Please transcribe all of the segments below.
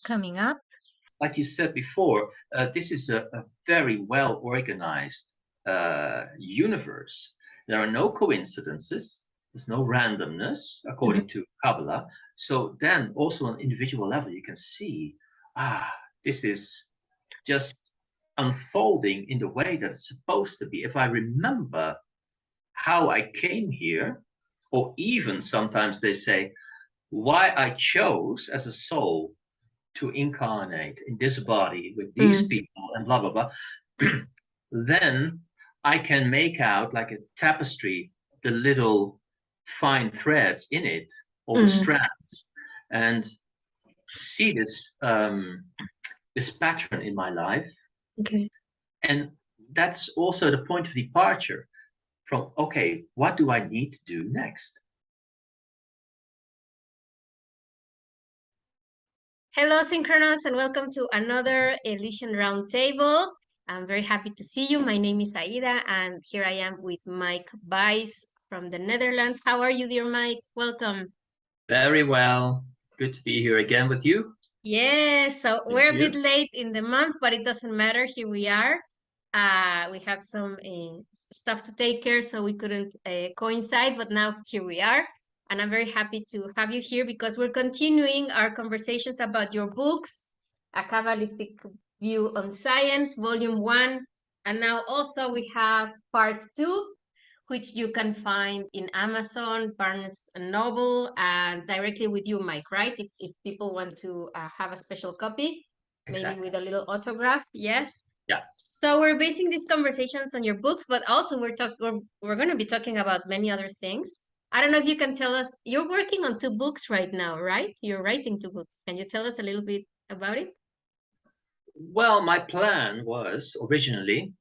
coming up? Like you said before, this is a very well organized universe. There are no coincidences. There's no randomness, according to Kabbalah. So then also on individual level, you can see, this is just unfolding in the way that it's supposed to be. If I remember how I came here, or even sometimes they say, why I chose as a soul to incarnate in this body with these people and blah, blah, blah, then I can make out like a tapestry, the little fine threads in it, all the strands, and see this this pattern in my life. Okay. And that's also the point of departure from, okay, what do I need to do next? Hello, Synchronauts, and welcome to another Elysian Roundtable. I'm very happy to see you. My name is Aida, and here I am with Mike Bais from the Netherlands. How are you, dear Mike? Welcome. Very well. Good to be here again with you. Yes, so we're a bit late in the month, but it doesn't matter. Here we are. We had some stuff to take care, so we couldn't coincide, but now here we are. And I'm very happy to have you here because we're continuing our conversations about your books, A Kabbalistic View on Science, Volume 1. And now also we have Part 2, which you can find in Amazon, Barnes & Noble, and directly with you, Mike, right? If people want to have a special copy, maybe with a little autograph, yes? Yeah. So we're basing these conversations on your books, but also we're going to be talking about many other things. I don't know if you can tell us, you're working on 2 books right now, right? You're writing 2 books. Can you tell us a little bit about it? Well, my plan was originally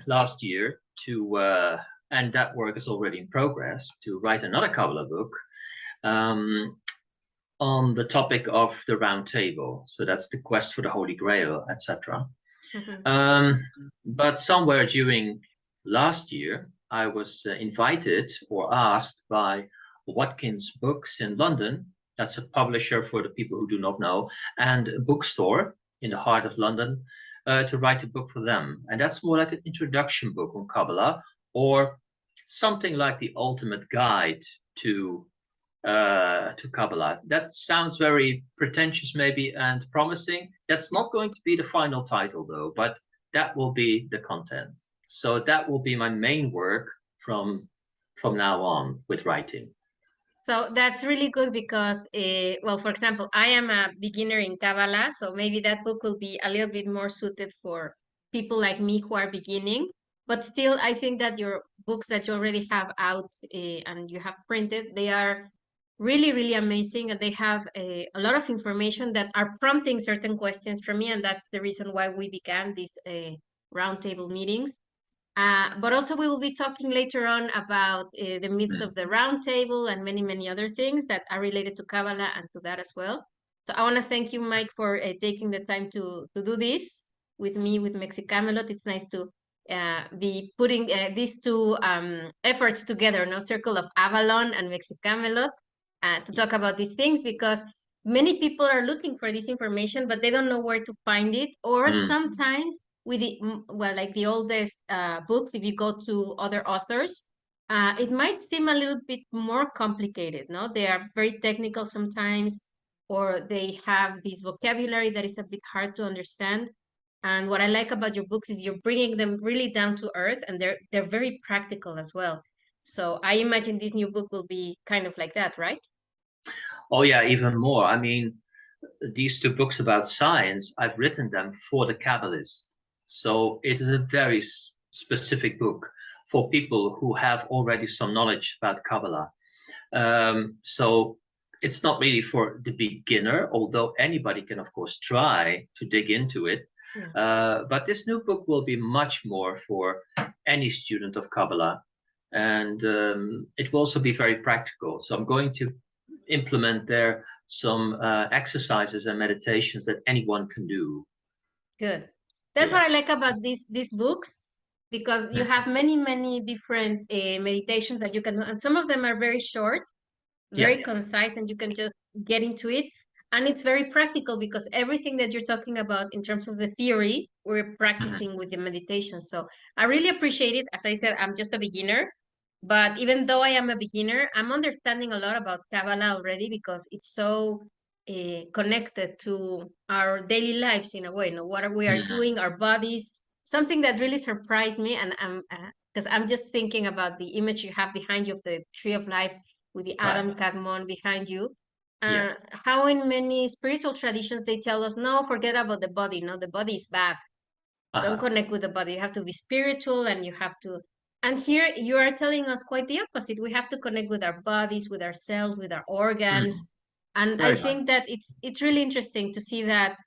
last year to, and that work is already in progress, to write another Kabbalah book on the topic of the round table. So that's the quest for the Holy Grail, etc. But somewhere during last year, I was invited or asked by Watkins Books in London. That's a publisher for the people who do not know, and a bookstore in the heart of London, to write a book for them. And that's more like an introduction book on Kabbalah, or something like the ultimate guide to Kabbalah. That sounds very pretentious maybe and promising. That's not going to be the final title though, but that will be the content. So that will be my main work from now on with writing. So that's really good because, well, for example, I am a beginner in Kabbalah, so maybe that book will be a little bit more suited for people like me who are beginning. But still, I think that your books that you already have out and you have printed, they are really, really amazing. And they have a lot of information that are prompting certain questions from me. And that's the reason why we began this roundtable meeting. But also we will be talking later on about the myths of the round table and many, many other things that are related to Kabbalah and to that as well. So I want to thank you, Mike, for taking the time to do this with me, with Mexxicamelot. It's nice to be putting these 2 efforts together, no? Circle of Avalon and Mexxicamelot, to talk about these things, because many people are looking for this information, but they don't know where to find it, or sometimes with the, well, like the oldest books, if you go to other authors, it might seem a little bit more complicated, no? They are very technical sometimes, or they have this vocabulary that is a bit hard to understand. And what I like about your books is you're bringing them really down to earth, and they're very practical as well. So I imagine this new book will be kind of like that, right? Oh yeah, even more. I mean, these 2 books about science, I've written them for the Kabbalists. So it is a very specific book for people who have already some knowledge about Kabbalah. So it's not really for the beginner, although anybody can, of course, try to dig into it. But this new book will be much more for any student of Kabbalah. And it will also be very practical. So I'm going to implement there some exercises and meditations that anyone can do. Good. That's what I like about these books, because you have many different meditations that you can do, and some of them are very short, very concise, and you can just get into it. And it's very practical because everything that you're talking about in terms of the theory, we're practicing with the meditation. So I really appreciate it. As I said, I'm just a beginner, but even though I am a beginner, I'm understanding a lot about Kabbalah already because it's so connected to our daily lives in a way. You know, what we are Mhm. doing, our bodies. Something that really surprised me, and I'm because I'm just thinking about the image you have behind you of the tree of life with the Right. Adam Kadmon behind you. Yeah. How in many spiritual traditions they tell us, no, forget about the body. No, the body is bad. Don't connect with the body. You have to be spiritual and you have to. And here you are telling us quite the opposite. We have to connect with our bodies, with ourselves, with our organs. Mhm. And I Very nice. think that it's really interesting to see that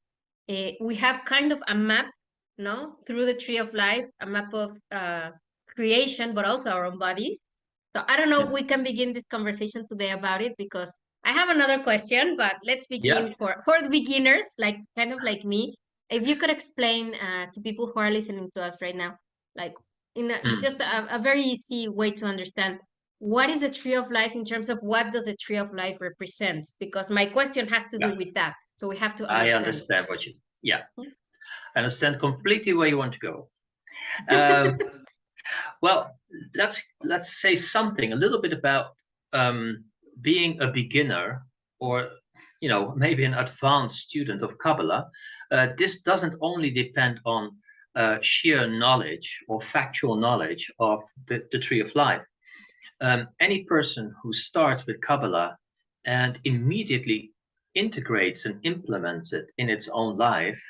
we have kind of a map, no, through the tree of life, a map of creation, but also our own body. So I don't know if Mhm. we can begin this conversation today about it because I have another question, but let's Yeah. begin for the beginners, like kind of like me. If you could explain to people who are listening to us right now, like in Mm. just a very easy way to understand what is a tree of life in terms of what does a tree of life represent? Because my question has to do Yeah. with that. So we have to I understand it. understand what you. Yeah. I understand completely where you want to go. Um, well, let's say something a little bit about being a beginner or maybe an advanced student of Kabbalah. This doesn't only depend on sheer knowledge or factual knowledge of the tree of life. Any person who starts with Kabbalah and immediately integrates and implements it in its own life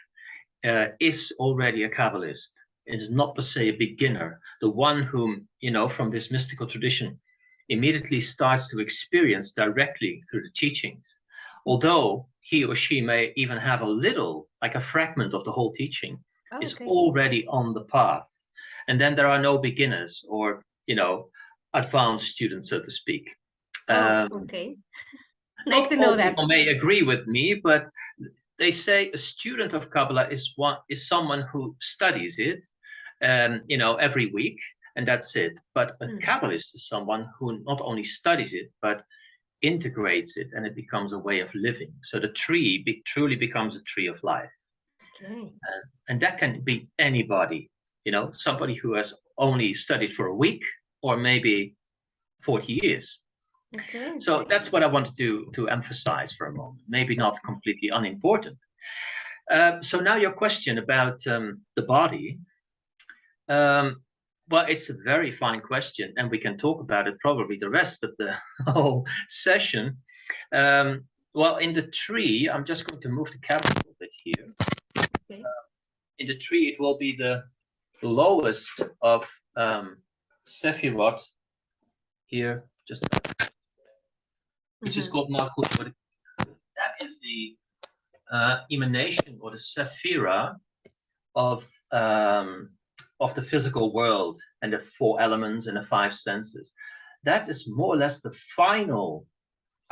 is already a Kabbalist. Is not per se a beginner. The one whom, from this mystical tradition immediately starts to experience directly through the teachings. Although he or she may even have a little, like a fragment of the whole teaching, Oh, is okay. already on the path. And then there are no beginners or, advanced students, so to speak. Oh, Um, okay. Nice Not to know all that. people may agree with me, but they say a student of Kabbalah is someone who studies it, every week, and that's it. But a Mm, Kabbalist is someone who not only studies it but integrates it, and it becomes a way of living. So the tree truly becomes a tree of life, okay. and that can be anybody. Somebody who has only studied for a week, or maybe 40 years. Okay. So that's what I wanted to emphasize for a moment. Maybe not That's completely unimportant. So now your question about the body. Um, well, it's a very fine question, and we can talk about it probably the rest of the whole session. Well, in the tree, I'm just going to move the camera a little bit here. okay. In the tree, it will be the lowest of Sephiroth here, just which is Mm-hmm. called Malchut. But that is the emanation or the Sephira of the physical world and the four elements and the five senses. That is more or less the final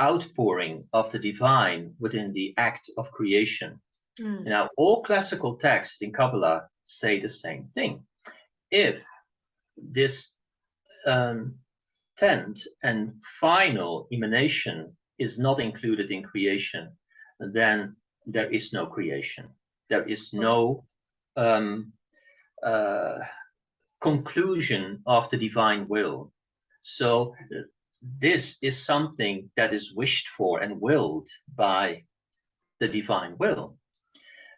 outpouring of the divine within the act of creation. Mm. Now, all classical texts in Kabbalah say the same thing. If this tenth and final emanation is not included in creation, then there is no creation. There is Of course. no um, uh, conclusion of the divine will. So this is something that is wished for and willed by the divine will.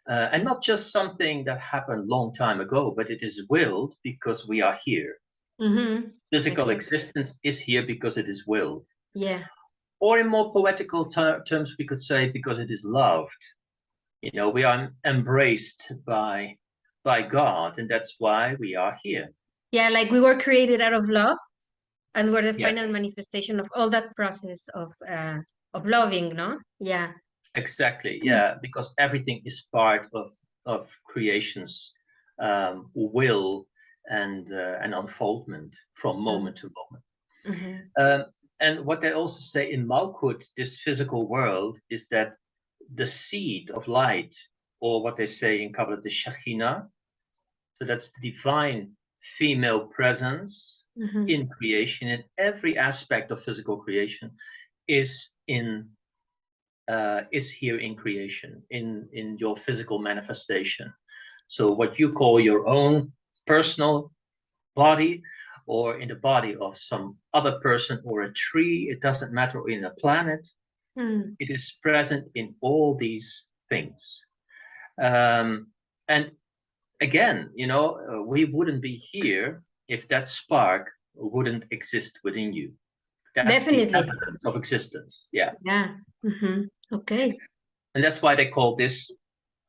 And not just something that happened long time ago, but it is willed because we are here. Mm-hmm. Physical Exactly. existence is here because it is willed. Yeah. Or in more poetical terms, we could say because it is loved. We are embraced by God, and that's why we are here. Yeah, like we were created out of love and we're the Yeah, final manifestation of all that process of loving, no? Yeah. exactly. Yeah, because everything is part of creation's will and unfoldment from moment to moment. Mm-hmm. And what they also say in Malkut, this physical world, is that the seed of light, or what they say in Kabbalah, the Shekhinah, so that's the divine female presence Mm-hmm. in creation, in every aspect of physical creation, is in is here in creation, in your physical manifestation. So what you call your own personal body, or in the body of some other person or a tree, it doesn't matter, or in a planet, it is present in all these things. And again, we wouldn't be here if that spark wouldn't exist within you. That's the Definitely. evidence of existence. Yeah. Yeah. Okay. And that's why they call this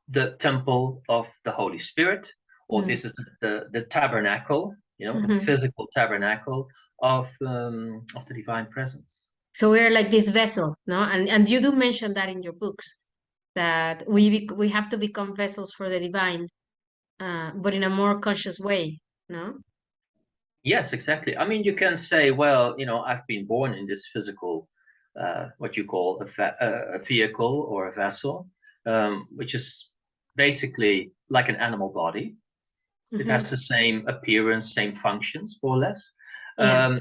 the temple of the Holy Spirit, or this is the tabernacle, the physical tabernacle of the divine presence. So we're like this vessel, no? And you do mention that in your books, that we have to become vessels for the divine, but in a more conscious way, no? Yes, exactly. I mean, you can say, well, I've been born in this physical, what you call a vehicle or a vessel, which is basically like an animal body. It has the same appearance, same functions, more or less. Yeah.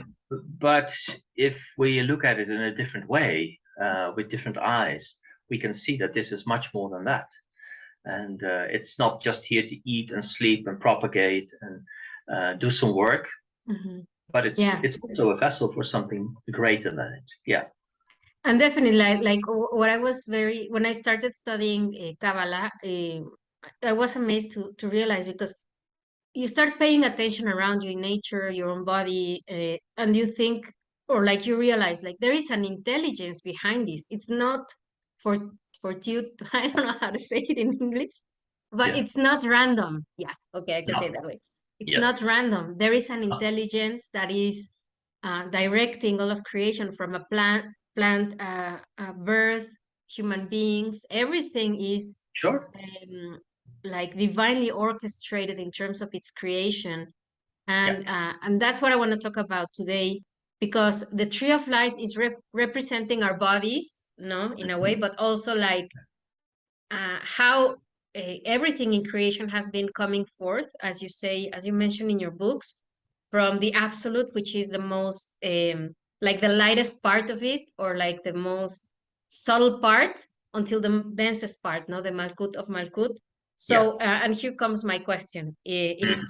But if we look at it in a different way, with different eyes, we can see that this is much more than that. And it's not just here to eat and sleep and propagate and do some work, but it's also a vessel for something greater than it. Yeah. And definitely, like what I was when I started studying Kabbalah, I was amazed to realize, because you start paying attention around you in nature, your own body, and you think, or like you realize, like there is an intelligence behind this. It's not for fortuit. I don't know how to say it in English, but Yeah. it's not random. Yeah, okay, I can say it No. that way. It's Yes. not random. There is an intelligence that is directing all of creation, from a plant, birth, human beings. Everything is Sure. like divinely orchestrated in terms of its creation, Yeah. and that's what I want to talk about today, because the tree of life is representing our bodies, no, in a way, but also like how everything in creation has been coming forth, as you say, as you mentioned in your books, from the absolute, which is the most like the lightest part of it, or like the most subtle part, until the densest part, no, the malkut of malkut. Yeah. So and here comes my question. It is,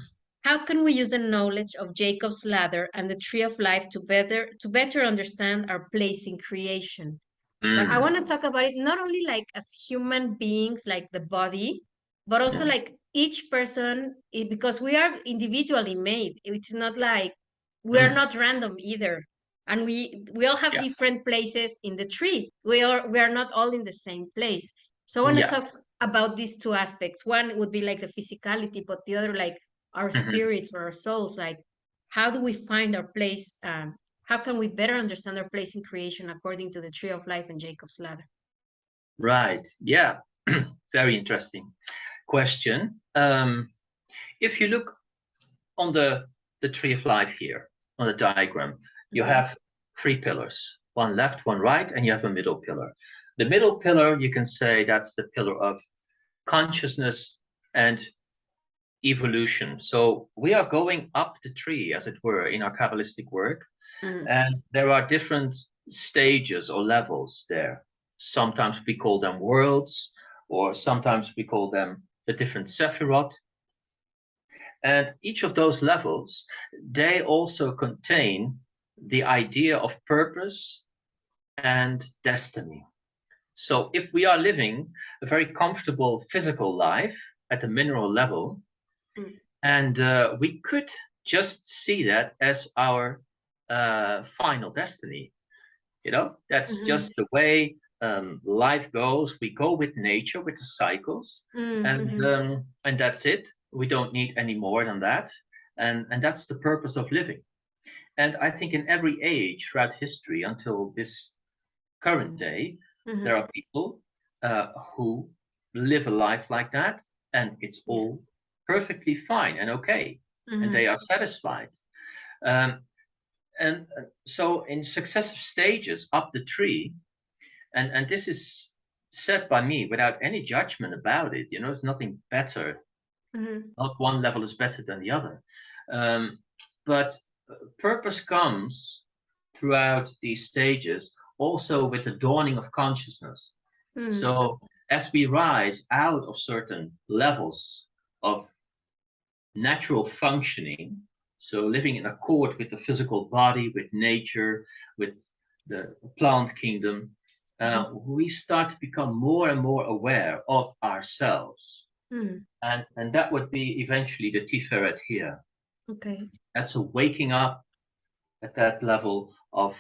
how can we use the knowledge of Jacob's ladder and the tree of life to better understand our place in creation? But I want to talk about it not only like as human beings, like the body, but also like each person, because we are individually made. It's not like we are not random either. And we all have Yeah. different places in the tree. We are not all in the same place. So I want to Yeah. talk about these two aspects. One would be like the physicality, but the other like our spirits or our souls. Like, how do we find our place? How can we better understand our place in creation according to the tree of life and Jacob's ladder? Right. Yeah. Very interesting question. If you look on the tree of life here on the diagram, you have three pillars, one left, one right, and you have a middle pillar. The middle pillar, you can say that's the pillar of consciousness and evolution. So we are going up the tree, as it were, in our Kabbalistic work, and there are different stages or levels there. Sometimes we call them worlds, or sometimes we call them the different Sephirot. And each of those levels, they also contain the idea of purpose and destiny. So if we are living a very comfortable physical life at the mineral level, and we could just see that as our final destiny, that's just the way life goes. We go with nature, with the cycles, and that's it. We don't need any more than that, and that's the purpose of living. And I think in every age throughout history until this current day, there are people who live a life like that, and it's all perfectly fine and okay, and they are satisfied. And so in successive stages up the tree, and this is said by me without any judgment about it, it's nothing better. Not one level is better than the other. But purpose comes throughout these stages also with the dawning of consciousness. So as we rise out of certain levels of natural functioning, so living in accord with the physical body, with nature, with the plant kingdom, we start to become more and more aware of ourselves. And that would be eventually the Tiferet here. Okay. That's a waking up at that level of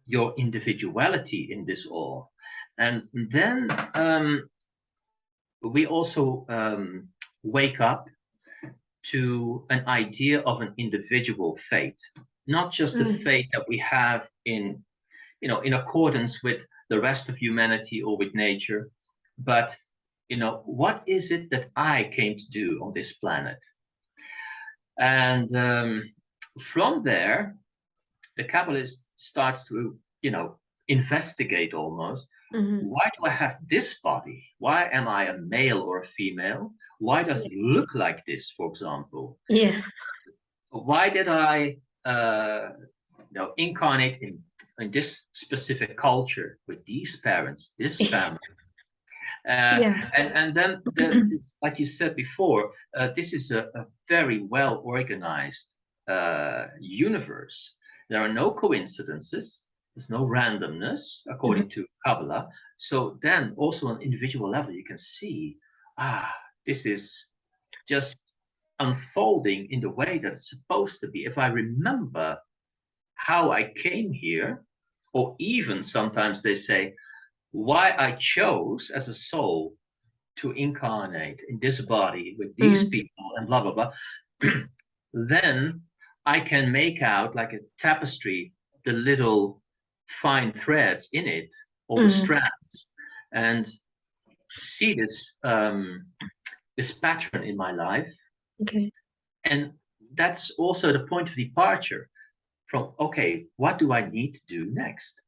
your individuality in this all. And then we also wake up to an idea of an individual fate, not just the fate that we have in accordance with the rest of humanity or with nature, but what is it that I came to do on this planet? And from there, the Kabbalist starts to investigate almost. Why do I have this body? Why am I a male or a female? Why does it look like this, for example? Yeah. Why did I incarnate in this specific culture with these parents, this family? And then, like you said before, this is a very well organized universe. There are no coincidences. There's no randomness, according to Kabbalah. So then also on an individual level, you can see, this is just unfolding in the way that it's supposed to be. If I remember how I came here, or even sometimes they say, why I chose as a soul to incarnate in this body with these people and blah, blah, blah, then I can make out like a tapestry, the little fine threads in it, all the strands, and see this this pattern in my life. Okay. And that's also the point of departure from, okay, what do I need to do next?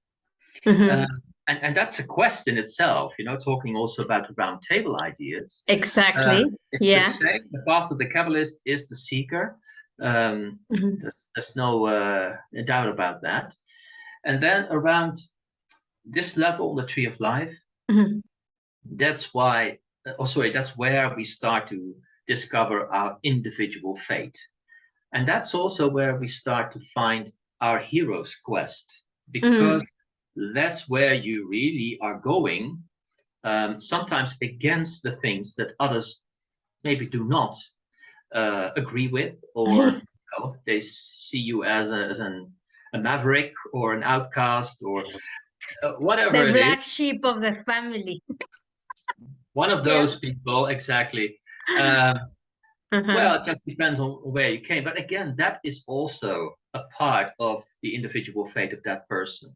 And that's a quest in itself, talking also about the round table ideas. Exactly. It's the same. The path of the Kabbalist is the seeker. There's no doubt about that. And then around this level, the tree of life, that's why, that's where we start to discover our individual fate. And that's also where we start to find our hero's quest, because that's where you really are going, sometimes against the things that others maybe do not agree with, or they see you as a maverick or an outcast or whatever the it black is. sheep of the family. One of those people, exactly. Well, it just depends on where you came. But again, that is also a part of the individual fate of that person.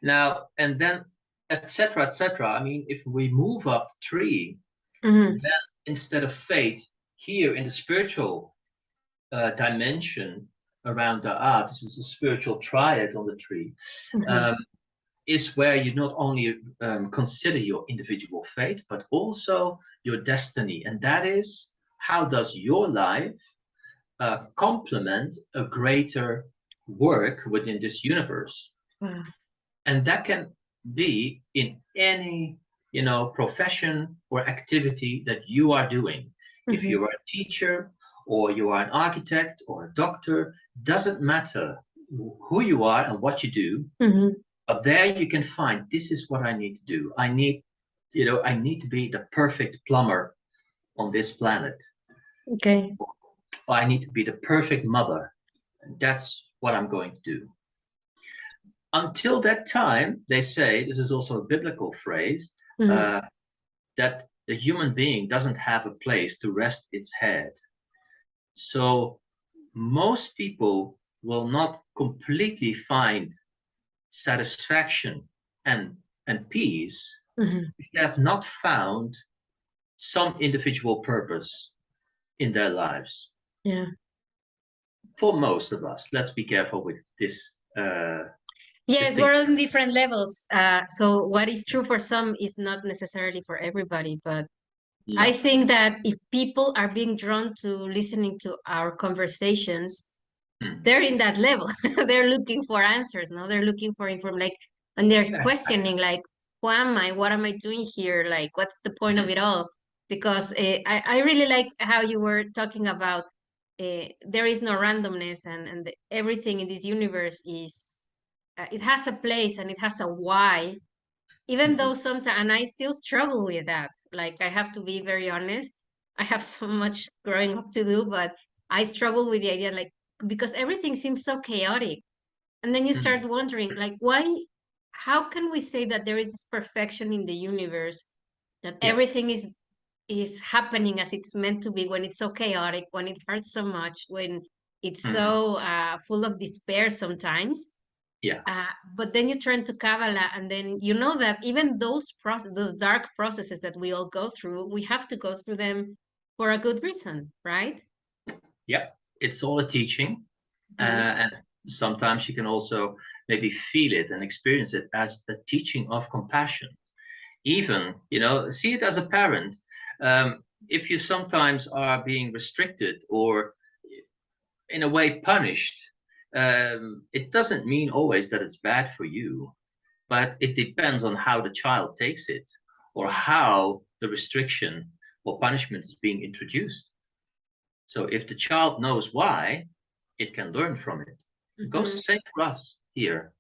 Now, and then, etc., etc. I mean, if we move up the tree, then instead of fate, here in the spiritual dimension around the art, this is a spiritual triad on the tree, is where you not only consider your individual fate, but also your destiny. And that is, how does your life complement a greater work within this universe? And that can be in any profession or activity that you are doing. If you are a teacher, or you are an architect or a doctor, doesn't matter who you are and what you do. But there you can find, this is what I need to do. I need to be the perfect plumber on this planet. Okay. Or I need to be the perfect mother. And that's what I'm going to do. Until that time, they say, this is also a biblical phrase, that the human being doesn't have a place to rest its head. So most people will not completely find satisfaction and peace if they have not found some individual purpose in their lives. Yeah. For most of us, let's be careful with this. Yes, we're on different levels. So what is true for some is not necessarily for everybody. But I think that if people are being drawn to listening to our conversations, they're in that level. They're looking for answers, no? They're looking for information, and they're questioning, like, who am I? What am I doing here? Like, what's the point of it all? Because I really like how you were talking about there is no randomness, and everything in this universe is it has a place and it has a why. Even though sometimes, and I still struggle with that. Like, I have to be very honest. I have so much growing up to do, but I struggle with the idea, like, because everything seems so chaotic. And then you start wondering, like, why, how can we say that there is perfection in the universe, that Yeah. everything is happening as it's meant to be, when it's so chaotic, when it hurts so much, when it's so full of despair sometimes. Yeah. But then you turn to Kabbalah, and then you know that even those dark processes that we all go through, we have to go through them for a good reason, right? Yeah. It's all a teaching. And sometimes you can also maybe feel it and experience it as a teaching of compassion. Even, see it as a parent. If you sometimes are being restricted or in a way punished, it doesn't mean always that it's bad for you, but it depends on how the child takes it or how the restriction or punishment is being introduced. So if the child knows why, it can learn from it. It goes the same for us here.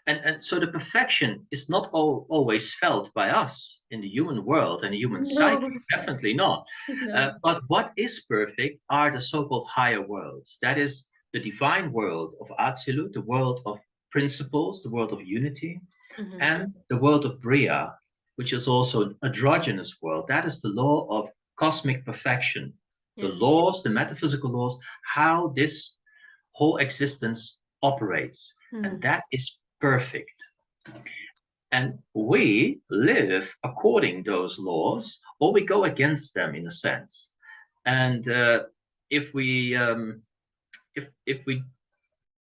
And so the perfection is not always felt by us in the human world and the human psyche, definitely not. No. But what is perfect are the so-called higher worlds. That is the divine world of Atzilut, the world of principles, the world of unity, and the world of Bria, which is also an androgynous world. That is the law of cosmic perfection. The laws, the metaphysical laws, how this whole existence operates. And that is perfect. And we live according those laws, or we go against them in a sense. And if we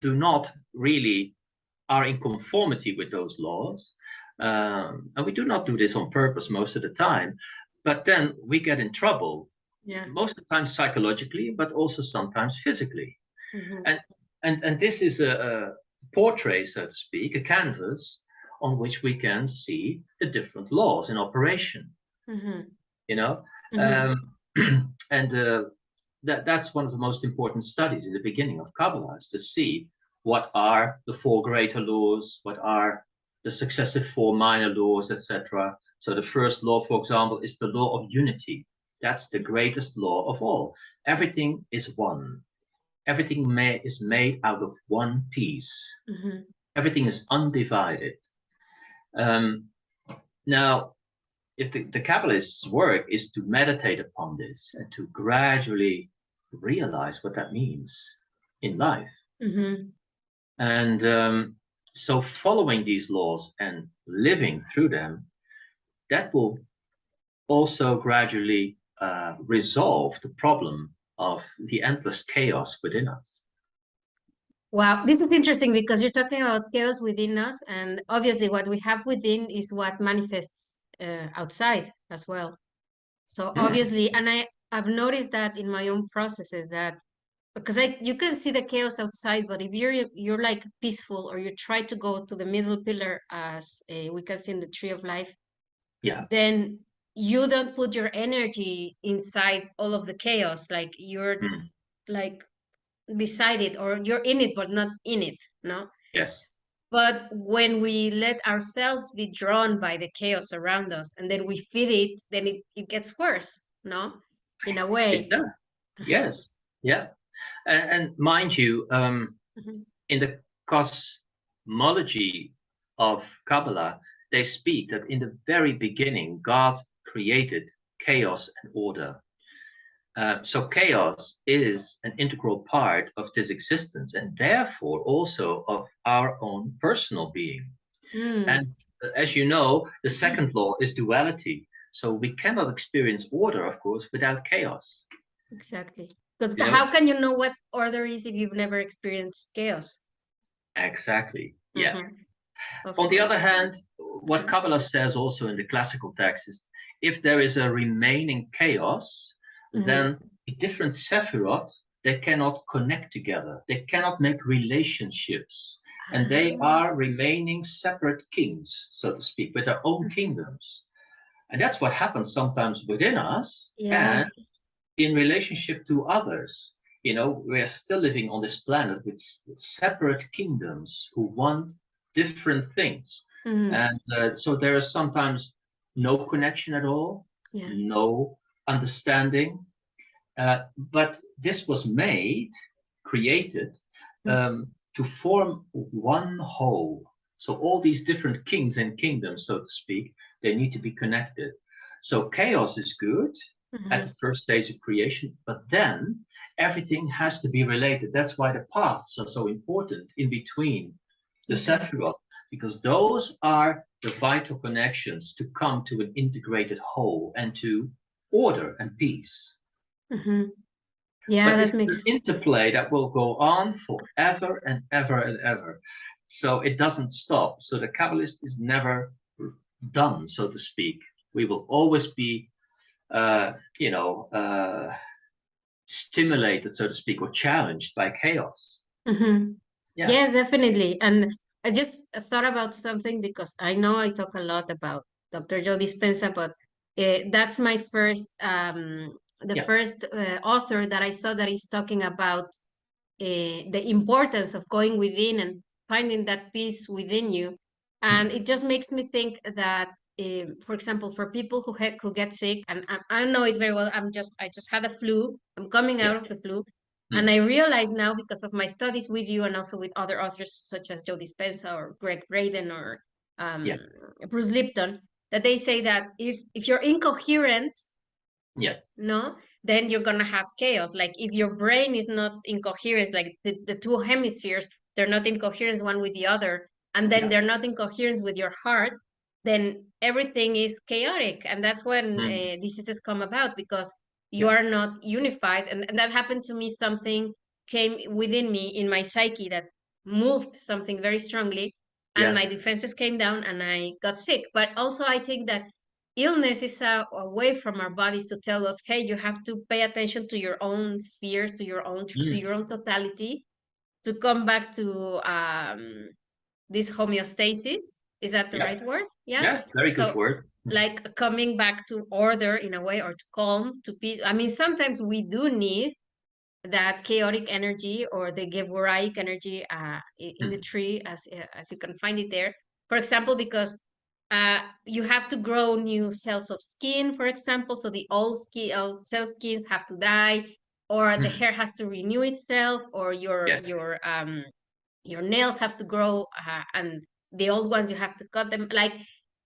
do not really are in conformity with those laws, and we do not do this on purpose most of the time, but then we get in trouble. Most of the time psychologically, but also sometimes physically. And this is a portrait, so to speak, a canvas on which we can see the different laws in operation. And that's one of the most important studies in the beginning of Kabbalah, is to see what are the four greater laws, what are the successive four minor laws, etc. So the first law, for example, is the law of unity. That's the greatest law of all. Everything is one. Everything is made out of one piece. Everything is undivided. Now, if the Kabbalist's work is to meditate upon this and to gradually realize what that means in life. And so following these laws and living through them, that will also gradually resolve the problem of the endless chaos within us. Wow, this is interesting because you're talking about chaos within us, and obviously what we have within is what manifests outside as well. So obviously, and I've noticed that in my own processes, that because you can see the chaos outside, but if you're like peaceful, or you try to go to the middle pillar, as we can see in the tree of life, then you don't put your energy inside all of the chaos. Like you're like beside it, or you're in it but not in it, no? Yes. But when we let ourselves be drawn by the chaos around us, and then we feed it, then it gets worse, no? In a way. Yes. Yeah. And mind you, in the cosmology of Kabbalah, they speak that in the very beginning, God created chaos and order. So chaos is an integral part of this existence, and therefore also of our own personal being. And as you know, the second law is duality. So we cannot experience order, of course, without chaos. Exactly. Because how can you know what order is if you've never experienced chaos? Exactly. Yeah. On the other hand, what Kabbalah says also in the classical text is, if there is a remaining chaos, then the different sephirot, they cannot connect together. They cannot make relationships. and they are remaining separate kings, so to speak, with their own kingdoms. And that's what happens sometimes within us Yeah. and in relationship to others. You know, we're still living on this planet with separate kingdoms who want different things. And so there is sometimes no connection at all, Yeah. no understanding. But this was created to form one whole. So all these different kings and kingdoms, so to speak, they need to be connected. So chaos is good at the first stage of creation, but then everything has to be related. That's why the paths are so important in between the Sephiroth, because those are the vital connections to come to an integrated whole and to order and peace. Yeah, But this that is makes. an interplay that will go on forever and ever and ever. So it doesn't stop. So the Kabbalist is never done, so to speak. We will always be, stimulated, so to speak, or challenged by chaos. Yeah. Yes, definitely. And I just thought about something because I know I talk a lot about Dr. Joe Dispenza, but that's my first, first author that I saw that is talking about the importance of going within and finding that peace within you. And it just makes me think that, for example, for people who get sick, and I know it very well. I just had a flu. I'm coming out of the flu, and I realize now because of my studies with you and also with other authors such as Joe Dispenza or Greg Braden or Bruce Lipton, that they say that if you're incoherent, no, then you're gonna have chaos. Like if your brain is not incoherent, like the two hemispheres, they're not incoherent one with the other, and then they're not incoherent with your heart, then everything is chaotic, and that's when diseases come about because you are not unified. And that happened to me. Something came within me in my psyche that moved something very strongly, and my defenses came down, and I got sick. But also, I think that illness is a way from our bodies to tell us, hey, you have to pay attention to your own spheres, to your own totality, to come back to this homeostasis. Is that the right word? Yeah, very good word. Like coming back to order in a way, or to calm, to peace. I mean, sometimes we do need that chaotic energy or the Gevoraic energy in the tree, as you can find it there. For example, because you have to grow new cells of skin, for example, so the old cell skin have to die, or the hair has to renew itself, or your nails have to grow, and the old ones you have to cut them. Like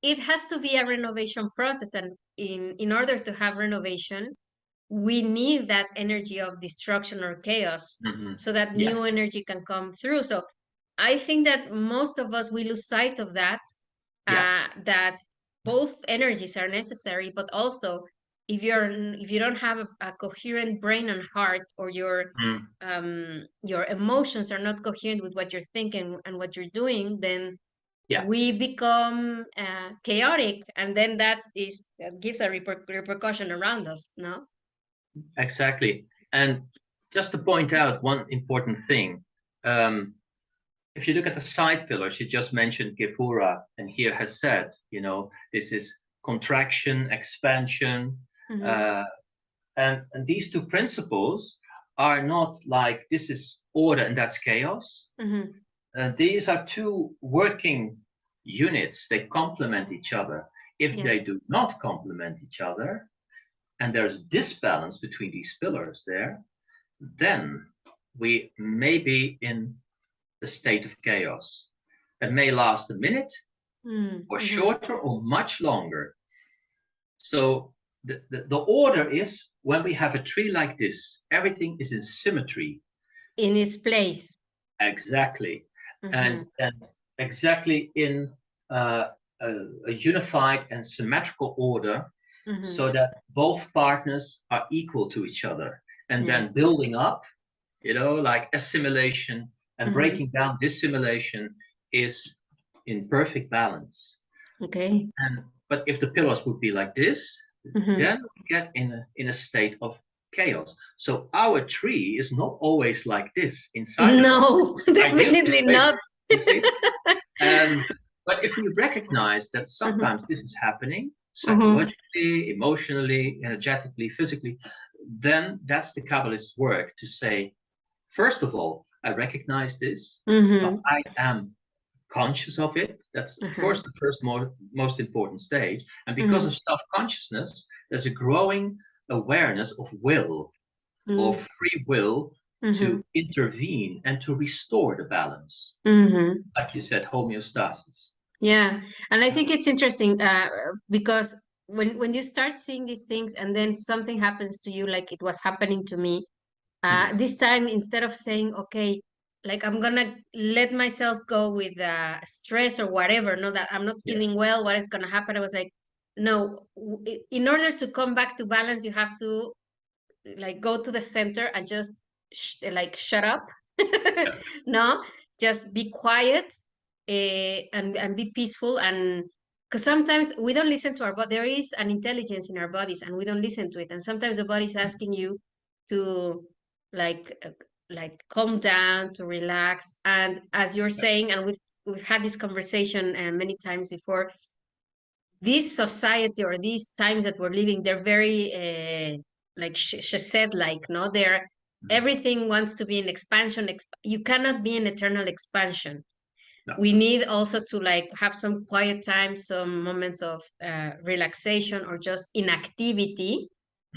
it had to be a renovation process, and in order to have renovation, we need that energy of destruction or chaos so that new energy can come through. So I think that most of us, we lose sight of that, that both energies are necessary, but also if you don't have a coherent brain and heart, or your emotions are not coherent with what you're thinking and what you're doing, then we become chaotic, and then that gives a repercussion around us, no? Exactly. And just to point out one important thing, if you look at the side pillars, you just mentioned Gevura, and here has said, this is contraction, expansion, and these two principles are not like this is order and that's chaos. These are two working units. They complement each other. If they do not complement each other, and there's disbalance between these pillars there, then we may be in a state of chaos. It may last a minute, or shorter, or much longer. So the order is, when we have a tree like this, everything is in symmetry. In its place. Exactly. And exactly in a unified and symmetrical order, so that both partners are equal to each other. And then building up, like assimilation and breaking down dissimilation is in perfect balance. Okay. But if the pillars would be like this, then we get in a state of chaos. So our tree is not always like this inside. No, definitely not. You see? But if we recognize that sometimes this is happening psychologically, emotionally, energetically, physically, then that's the Kabbalist's work to say, first of all, I recognize this, but I am conscious of it. That's, of course, the first most important stage. And because of self-consciousness, there's a growing awareness of will, of free will to intervene and to restore the balance. Like you said, homeostasis. Yeah, and I think it's interesting because when you start seeing these things and then something happens to you like it was happening to me, this time instead of saying, okay, like I'm gonna let myself go with stress or whatever, no, that I'm not feeling well, what is gonna happen? I was like, no, in order to come back to balance, you have to like go to the center and just like shut up. No, just be quiet and be peaceful. And because sometimes we don't listen to our body, there is an intelligence in our bodies and we don't listen to it, and sometimes the body's asking you to like calm down, to relax. And as you're saying, and we've had this conversation many times before, this society or these times that we're living, they're very like she said, like, no, they're everything wants to be an expansion. You cannot be an eternal expansion. No. We need also to like have some quiet time, some moments of relaxation or just inactivity.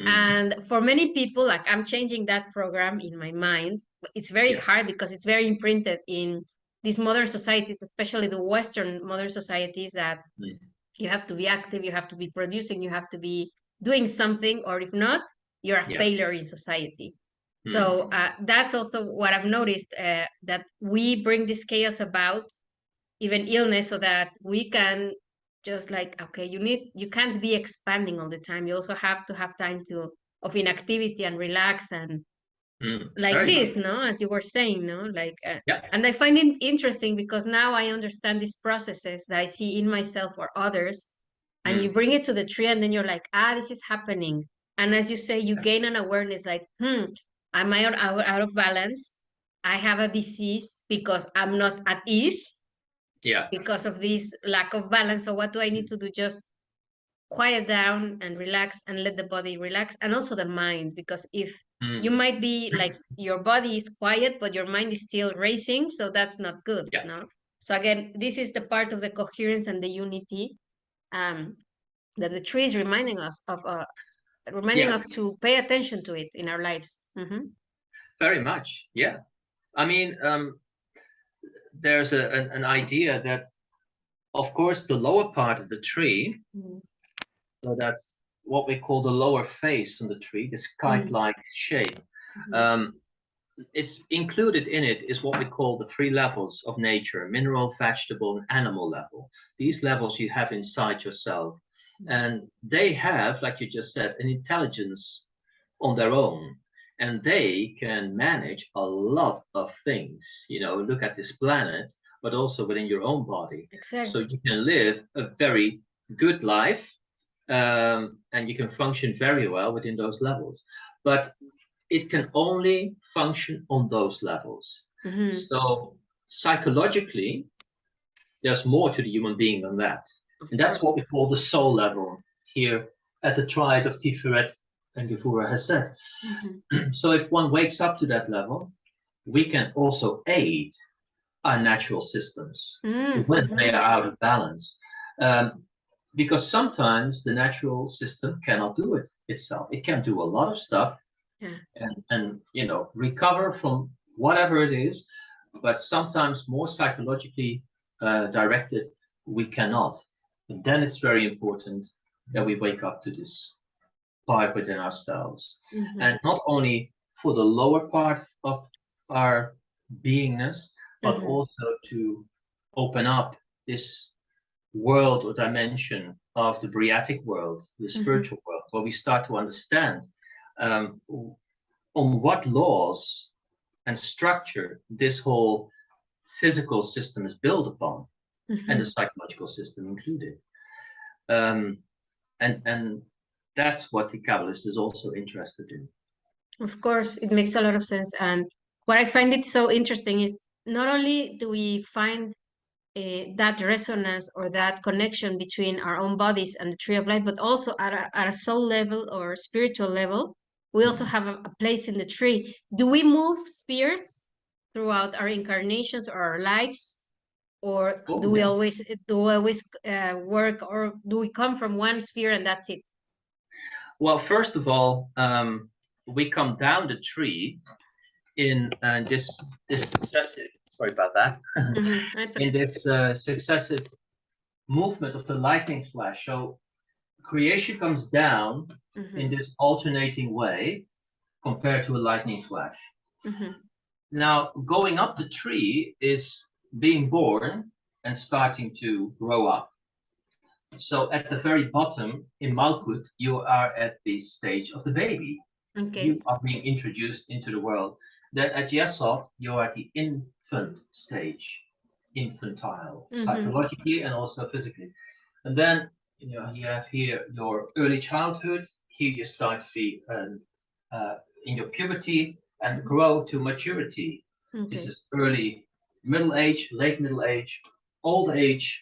And for many people, like I'm changing that program in my mind. It's very hard because it's very imprinted in these modern societies, especially the Western modern societies, that you have to be active, you have to be producing, you have to be doing something, or if not, you're a failure in society. So that's also what I've noticed, that we bring this chaos about, even illness, so that we can just like, okay, you can't be expanding all the time. You also have to have time of inactivity and relax and like this, no, as you were saying, no, like, and I find it interesting because now I understand these processes that I see in myself or others, and you bring it to the tree, and then you're like, this is happening. And as you say, you gain an awareness, like, am I out of balance? I have a disease because I'm not at ease. Because of this lack of balance. So what do I need to do? Just quiet down and relax and let the body relax, and also the mind, because if you might be like your body is quiet but your mind is still racing, so that's not good. No, so again, this is the part of the coherence and the unity that the tree is reminding us of, reminding us to pay attention to it in our lives. Very much. I mean, there's an idea that, of course, the lower part of the tree, so that's what we call the lower face on the tree, this kite-like shape. It's included in it is what we call the 3 levels of nature: mineral, vegetable, and animal level. These levels you have inside yourself, and they have, like you just said, an intelligence on their own, and they can manage a lot of things. Look at this planet, but also within your own body. Exactly. So you can live a very good life, and you can function very well within those levels, but it can only function on those levels. So psychologically, there's more to the human being than that. And that's what we call the soul level here at the triad of Tiferet and Gevura has said. So if one wakes up to that level, we can also aid our natural systems when they are out of balance. Because sometimes the natural system cannot do it itself. It can do a lot of stuff and recover from whatever it is, but sometimes more psychologically directed, we cannot. And then it's very important that we wake up to this part within ourselves. And not only for the lower part of our beingness, but also to open up this world or dimension of the Briatic world, the spiritual world, where we start to understand on what laws and structure this whole physical system is built upon, and the psychological system included. And that's what the Kabbalist is also interested in. Of course, it makes a lot of sense. And what I find it so interesting is not only do we find that resonance or that connection between our own bodies and the tree of life, but also at a soul level or spiritual level, we also have a place in the tree. Do we move spheres throughout our incarnations or our lives? Or do we always work, or do we come from one sphere and that's it? Well, first of all, we come down the tree in this successive. Sorry about that. That's In okay. this successive movement of the lightning flash. So creation comes down in this alternating way compared to a lightning flash. Now, going up the tree is being born and starting to grow up. So at the very bottom in Malkut, you are at the stage of the baby. Okay. You are being introduced into the world. Then at Yesod, you're at the infant stage, infantile, psychologically and also physically. And then you have here your early childhood. Here you start to be in your puberty and grow to maturity. Okay. This is early middle age, late middle age, old age,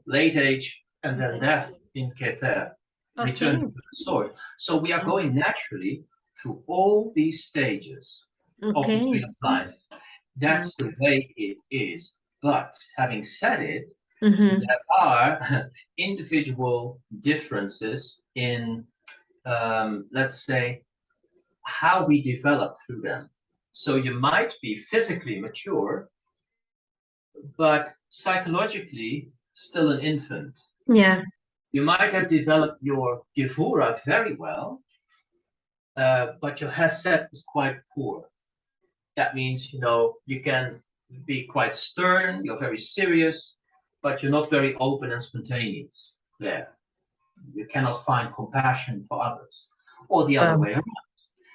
late age, and then death in Keter, return to the sword. So we are going naturally through all these stages of the tree of life. That's the way it is. But having said it, there are individual differences in, let's say, how we develop through them. So you might be physically mature, but psychologically still an infant. Yeah. You might have developed your Gevura very well, but your Hesed is quite poor. That means, you can be quite stern, you're very serious, but you're not very open and spontaneous there. You cannot find compassion for others, or the other way around.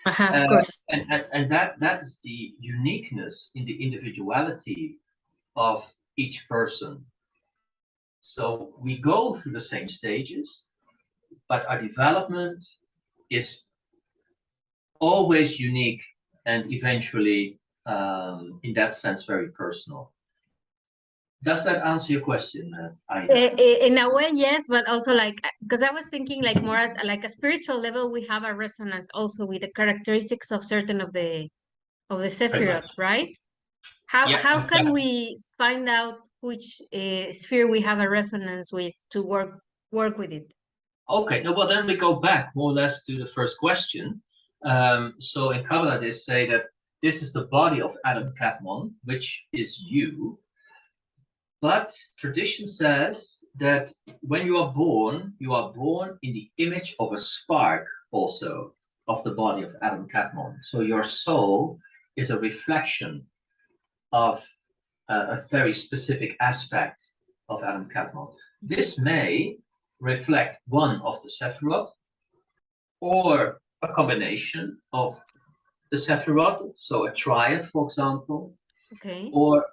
Of course. And that is the uniqueness in the individuality of each person. So we go through the same stages, but our development is always unique and eventually, in that sense, very personal. Does that answer your question, Aida? In a way, yes, but also because I was thinking more at like a spiritual level, we have a resonance also with the characteristics of certain of the Sephiroth, right? How can we find out which sphere we have a resonance with to work with it? Okay, well then we go back more or less to the first question. So in Kabbalah they say that this is the body of Adam Kadmon, which is you. But tradition says that when you are born in the image of a spark also of the body of Adam Kadmon. So your soul is a reflection of a very specific aspect of Adam Kadmon. This may reflect one of the Sephiroth or a combination of the Sephiroth, so a triad, for example, or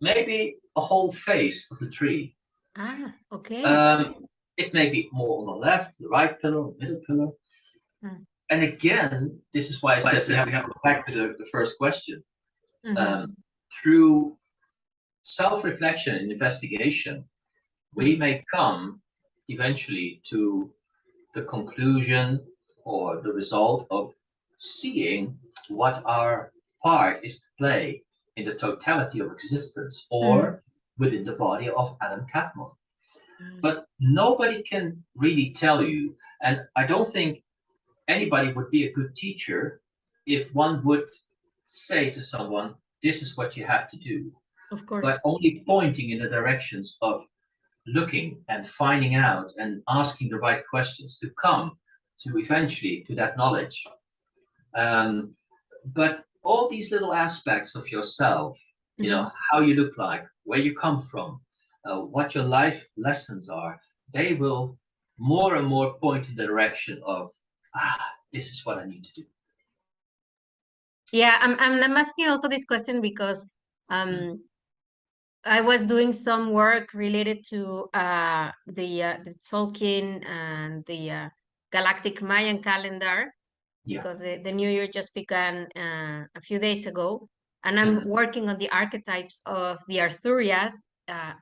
maybe a whole face of the tree. Okay. It may be more on the left, the right pillar, the middle pillar. And again, this is why I said we have to go back to the first question. Through self-reflection and investigation, we may come eventually to the conclusion or the result of seeing what our part is to play in the totality of existence or within the body of Adam Kadmon. But nobody can really tell you, and I don't think anybody would be a good teacher if one would say to someone, this is what you have to do. Of course. But only pointing in the directions of looking and finding out and asking the right questions to come to eventually to that knowledge. But all these little aspects of yourself, how you look like, where you come from, what your life lessons are, they will more and more point in the direction of, this is what I need to do. Yeah, I'm asking also this question because I was doing some work related to the Tolkien and the Galactic Mayan calendar, because the new year just began a few days ago. and I'm working on the archetypes of the Arthuriad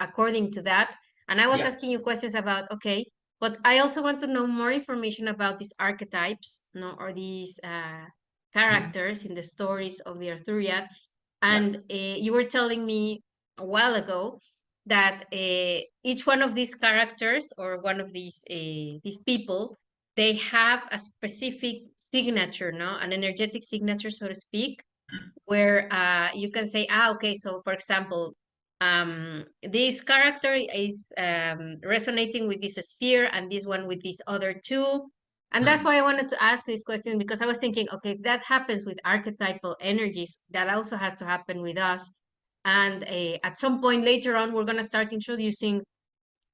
according to that. And I was asking you questions about, okay, but I also want to know more information about these archetypes, or these characters in the stories of the Arthuriad. And you were telling me a while ago that each one of these characters, or one of these people, they have a specific signature, an energetic signature, so to speak, where you can say, okay, so for example, this character is resonating with this sphere, and this one with these other two. And that's why I wanted to ask this question, because I was thinking, okay, if that happens with archetypal energies, that also had to happen with us. And at some point later on, we're going to start introducing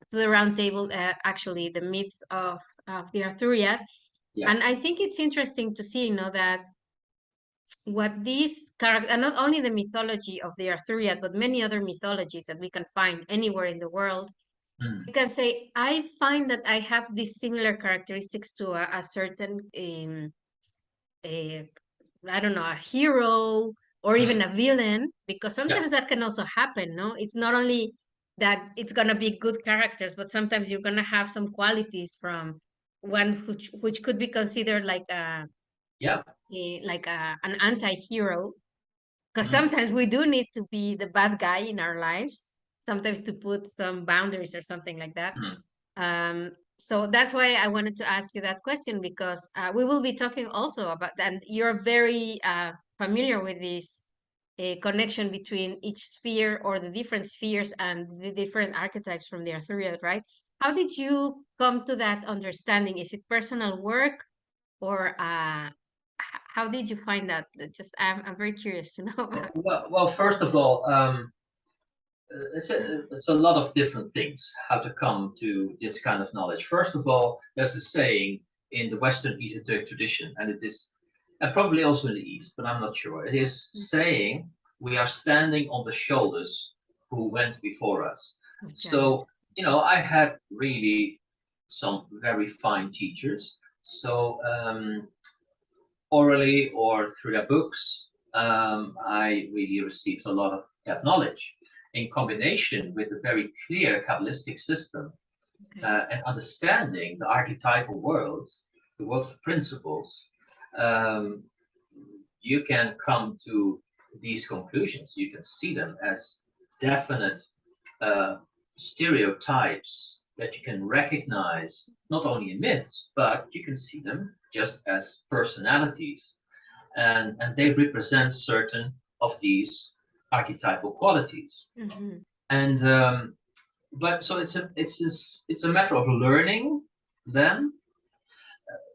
to the round table, actually, the myths of the Arthuriad. And I think it's interesting to see, that what these characters, and not only the mythology of the Arthuriad, but many other mythologies that we can find anywhere in the world, you can say, I find that I have these similar characteristics to a certain, I don't know, a hero or even a villain, because sometimes that can also happen, no? It's not only that it's gonna be good characters, but sometimes you're gonna have some qualities from one which could be considered like an anti-hero, because sometimes we do need to be the bad guy in our lives, sometimes to put some boundaries or something like that. So that's why I wanted to ask you that question, because we will be talking also about that. And you're very familiar with this connection between each sphere, or the different spheres and the different archetypes from the Arthurian, right? How did you come to that understanding? Is it personal work, or how did you find that? Just I'm very curious to know. Well, first of all, it's a lot of different things how to come to this kind of knowledge. First of all, there's a saying in the Western esoteric tradition, and it is, and probably also in the East, but I'm not sure. It is saying we are standing on the shoulders who went before us. So, I had really some very fine teachers. So, orally or through their books, I really received a lot of that knowledge, in combination with a very clear Kabbalistic system, and understanding the archetypal world, the world of principles. You can come to these conclusions. You can see them as definite stereotypes that you can recognize not only in myths, but you can see them just as personalities, and they represent certain of these archetypal qualities. And but so it's a matter of learning them,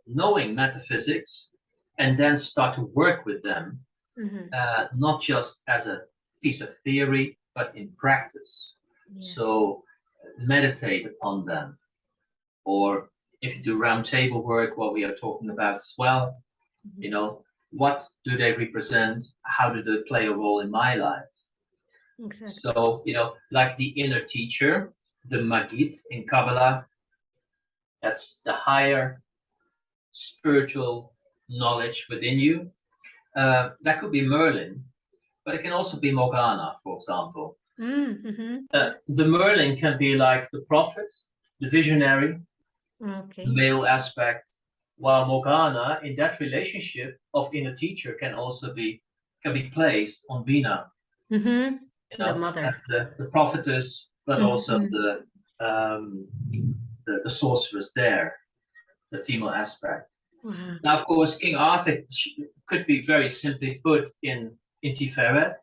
knowing metaphysics, and then start to work with them, not just as a piece of theory, but in practice. So meditate upon them, or if you do round table work, what we are talking about as well, what do they represent? How do they play a role in my life? So, like the inner teacher, the Magid in Kabbalah, that's the higher spiritual knowledge within you. That could be Merlin, but it can also be Morgana, for example. The Merlin can be like the prophet, the visionary, the male aspect, while Morgana, in that relationship of inner teacher, can also be placed on Bina, the mother, as the prophetess, but also the sorceress there, the female aspect. Now, of course, King Arthur could be very simply put in Tiferet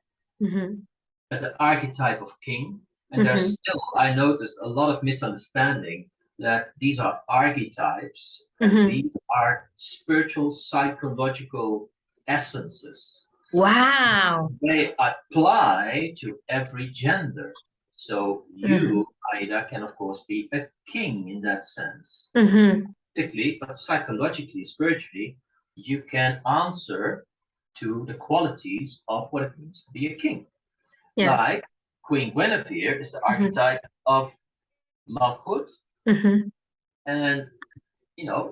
as an archetype of king, and there's still, I noticed, a lot of misunderstanding that these are archetypes, and these are spiritual, psychological essences. Wow. They apply to every gender. So you, Aida, can of course be a king in that sense. Physically, but psychologically, spiritually, you can answer to the qualities of what it means to be a king. Like Queen Guinevere is the archetype of Malchut. And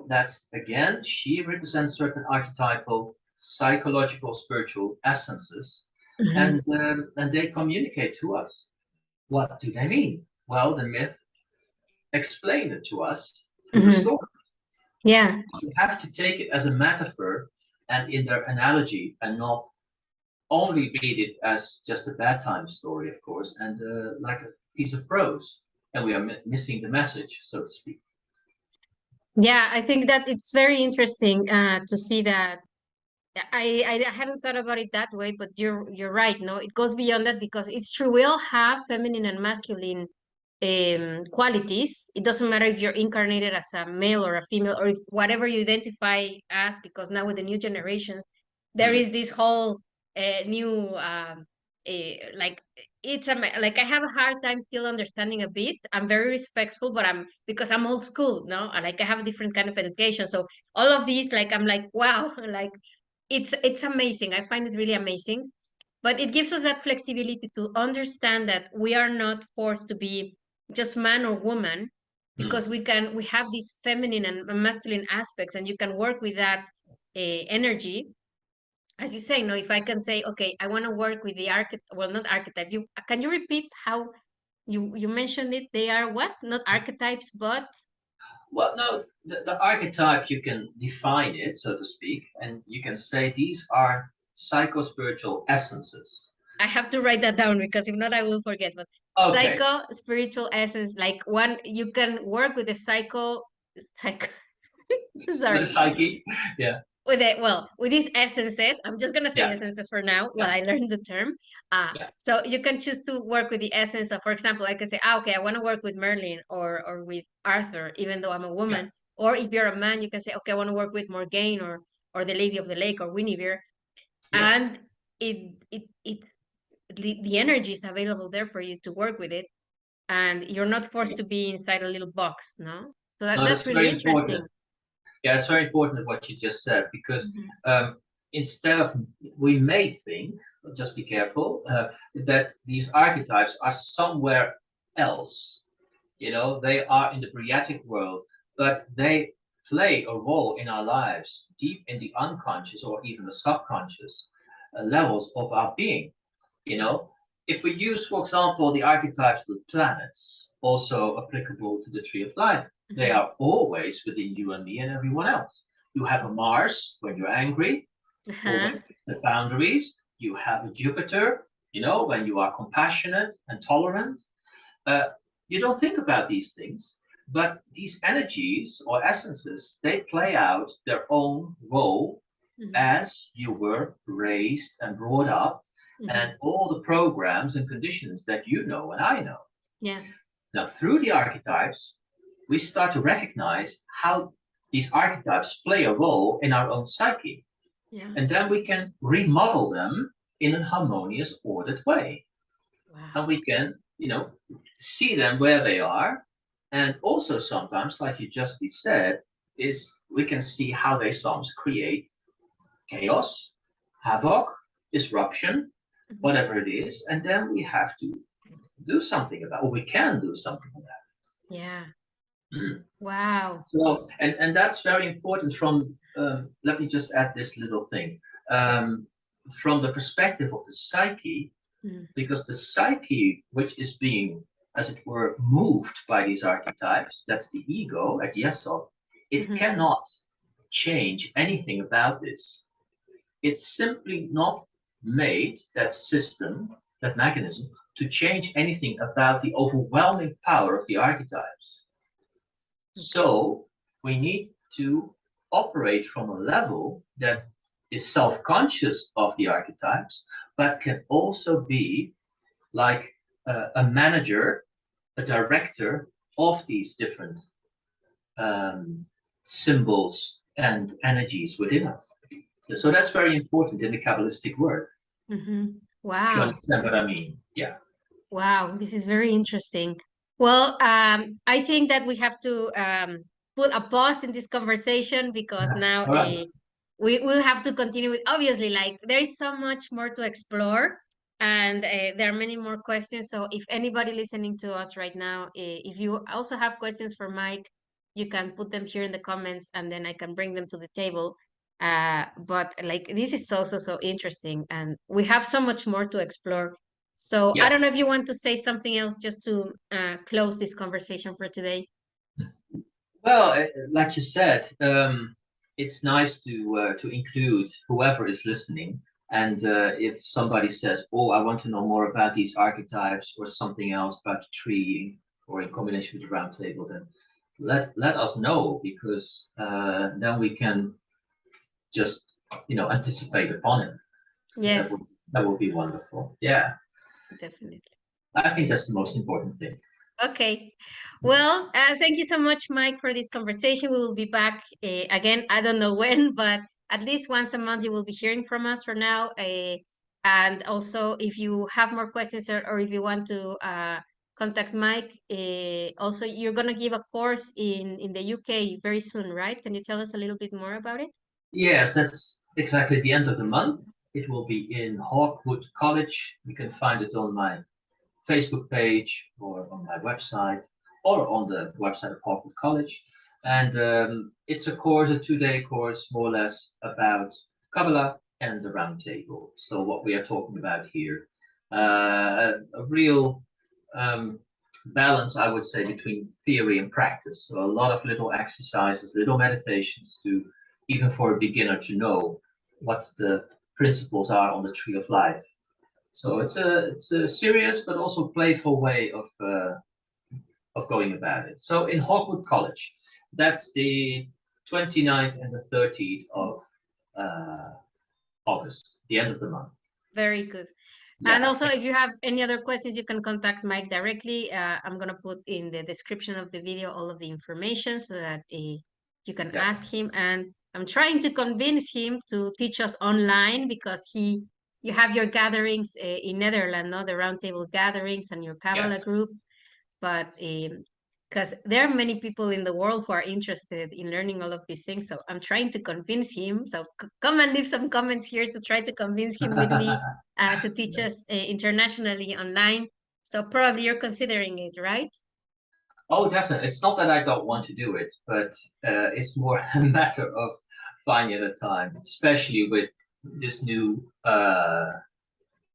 that's, again, she represents certain archetypal, psychological, spiritual essences. and they communicate to us. What do they mean? Well, the myth explained it to us through the story. Yeah. You have to take it as a metaphor and in their analogy, and not only read it as just a bedtime story, of course, and like a piece of prose. And we are missing the message, so to speak. Yeah, I think that it's very interesting to see that. I hadn't thought about it that way, but you're right. No, it goes beyond that because it's true. We all have feminine and masculine qualities. It doesn't matter if you're incarnated as a male or a female or if whatever you identify as, because now with the new generation, there is this whole new like it's a like I have a hard time still understanding a bit. I'm very respectful, but I'm because I'm old school, no, and like I have a different kind of education. So all of these, like I'm like, wow, like it's amazing. I find it really amazing. But it gives us that flexibility to understand that we are not forced to be just man or woman, because we have these feminine and masculine aspects, and you can work with that energy. As you say, no, if I can say, okay, I want to work with the archetype, well, not archetype. You can you repeat how you mentioned it? They are what? Not archetypes, but Well, no, the archetype, you can define it, so to speak, and you can say these are psycho-spiritual essences. I have to write that down because if not, I will forget. But Okay. psycho spiritual essence, like one, you can work with the psycho, With the sorry, psyche, yeah, with it. Well, with these essences, I'm just gonna say yeah, essences for now while yeah, I learn the term. yeah, So you can choose to work with the essence of, for example, I can say, okay, I want to work with Merlin or with Arthur, even though I'm a yeah, woman. Or if you're a man, you can say, okay, I want to work with Morgaine or the Lady of the Lake or Guinevere, yeah, and it the energy is available there for you to work with it, and you're not forced to yes. be inside a little box, no? So No, that's that's really very interesting. important. Yeah, it's very important what you just said, because Mhm. instead of, we may think, just be careful, that these archetypes are somewhere else. They are in the Briatic world, but they play a role in our lives, deep in the unconscious or even the subconscious levels of our being. You know, if we use, for example, the archetypes of the planets, also applicable to the tree of life, they Mhm. are always within you and me and everyone else. You have a Mars when you're angry, or when Uh-huh. the boundaries. You have a Jupiter, when you are compassionate and tolerant. Uh, you don't think about these things, but these energies or essences, they play out their own role Mhm. as you were raised and brought up, Mhm. and all the programs and conditions that you know and I know. Yeah. Now, through the archetypes, we start to recognize how these archetypes play a role in our own psyche. Yeah. And then we can remodel them in a harmonious, ordered way. And Wow. we can, see them where they are. And also sometimes, like you justly said, is we can see how they sometimes create chaos, havoc, disruption, Mhm. whatever it is. And then we have to do something about, or we can do something about Yeah. it. Wow. So, and that's very important from, let me just add this little thing, um, from the perspective of the psyche, Mm. because the psyche, which is being, as it were, moved by these archetypes, that's the ego at Yesod, it Mhm. cannot change anything about this. It's simply not made, that system, that mechanism, to change anything about the overwhelming power of the archetypes. Okay. So we need to operate from a level that is self-conscious of the archetypes, but can also be like a manager, a director of these different um, symbols and energies within us. So that's very important in the Kabbalistic work. Mhm. You Wow. understand what I mean? Yeah. Wow. This is very interesting. Well, I think that we have to put a pause in this conversation because now All right. we will have to continue with obviously like there is so much more to explore and there are many more questions. So if anybody listening to us right now, if you also have questions for Mike, you can put them here in the comments and then I can bring them to the table. But like this is so interesting, and we have so much more to explore. So I Yeah. don't know if you want to say something else just to close this conversation for today. Well, like you said, it's nice to include whoever is listening. And if somebody says, "Oh, I want to know more about these archetypes or something else about the tree, or in combination with the round table," then let us know, because then we can just anticipate upon it. So Yes, that would be wonderful. Yeah, definitely. I think that's the most important thing. Okay. Well, thank you so much, Mike, for this conversation. We will be back again. I don't know when, but at least once a month you will be hearing from us for now. And also, if you have more questions, or if you want to contact Mike, also you're going to give a course in the UK very soon, right? Can you tell us a little bit more about it? Yes, that's exactly the end of the month. It will be in Hawkwood College. You can find it on my Facebook page or on my website or on the website of Hawkwood College. And it's a course, a 2-day course, more or less, about Kabbalah and the Round Table. So what we are talking about here, a real balance, I would say, between theory and practice. So a lot of little exercises, little meditations to, even for a beginner, to know what the principles are on the tree of life. So it's a serious but also playful way of going about it. So in Hawkwood College, that's the 29th and the 30th of uh, August, the end of the month. Very good. And Yeah. also, if you have any other questions, you can contact Mike directly. I'm going to put in the description of the video all of the information so that you can Yeah. ask him. And I'm trying to convince him to teach us online, because you have your gatherings in Netherlands, no? The roundtable gatherings and your Kabbalah Yes. group. But because there are many people in the world who are interested in learning all of these things, so I'm trying to convince him. So come and leave some comments here to try to convince him with me to teach us internationally online. So probably you're considering it, right? Oh, definitely. It's not that I don't want to do it, but it's more a matter of finding the time, especially with this new a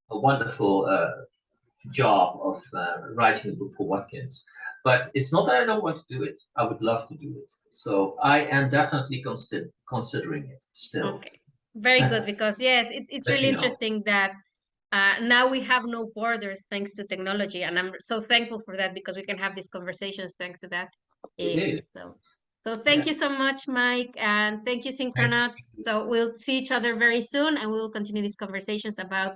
wonderful job of writing a book for Watkins. But it's not that I don't want to do it. I would love to do it. So I am definitely considering it still. Okay, very good, because yeah, it's Let really me know. interesting that now we have no borders thanks to technology, and I'm so thankful for that, because we can have these conversations thanks to that. Indeed. So thank Yeah. you so much, Mike, and thank you, Thank Synchronauts. you. So we'll see each other very soon, and we will continue these conversations about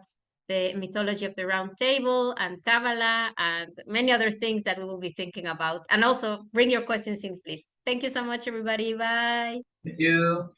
the mythology of the Round Table and Kabbalah and many other things that we will be thinking about. And also bring your questions in, please. Thank you so much, everybody. Bye. Thank you.